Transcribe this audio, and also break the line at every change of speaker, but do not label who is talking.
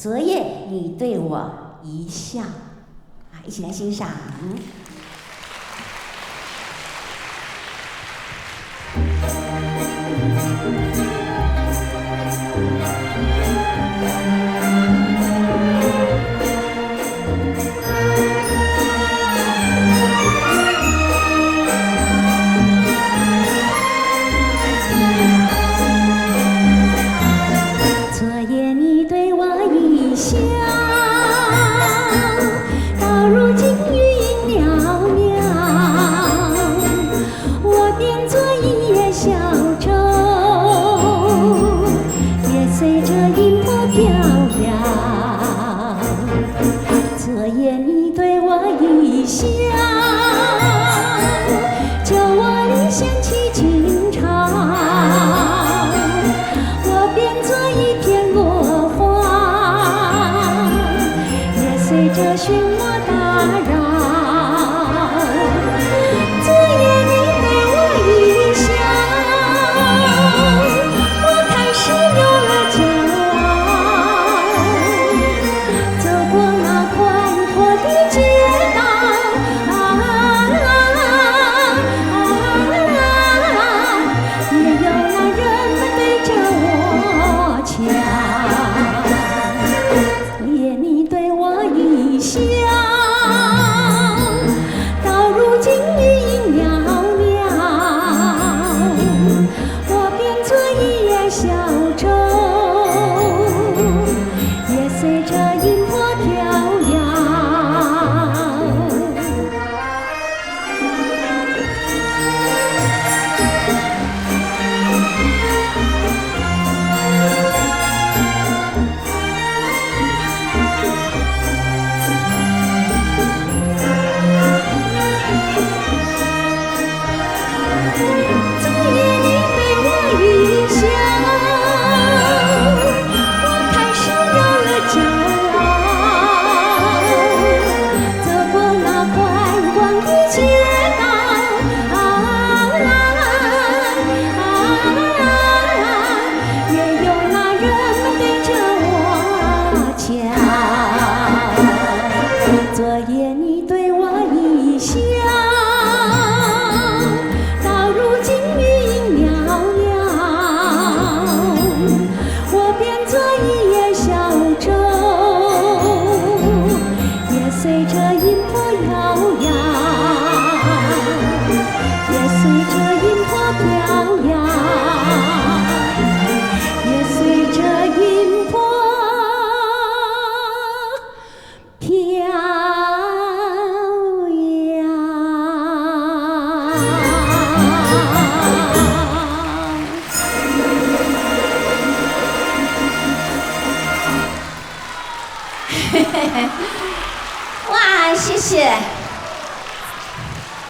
昨夜你对我一笑，一起来欣赏。昨夜你对我一笑，到如今云袅袅，我变作一叶小舟，也随着音波飘摇。昨夜你对我一笑，旧我里响起军潮，我变作一片落花，也随着漩涡打扰。昨夜你对我一笑，我开始有了骄傲，走过那宽阔的街道，也有那人们对着我瞧。昨夜你对我一笑，到如今云袅袅，我变作一叶小舟，也随着音波飘摇。昨夜你对我一笑，我开始有了骄傲，走过那宽广的街道，也有那人们对着我瞧。昨夜你对我一笑，到如今云袅袅，我变作一叶小舟，也随着音波摇摇，也随着音波飘摇，也随着音波飘摇。哇，谢谢。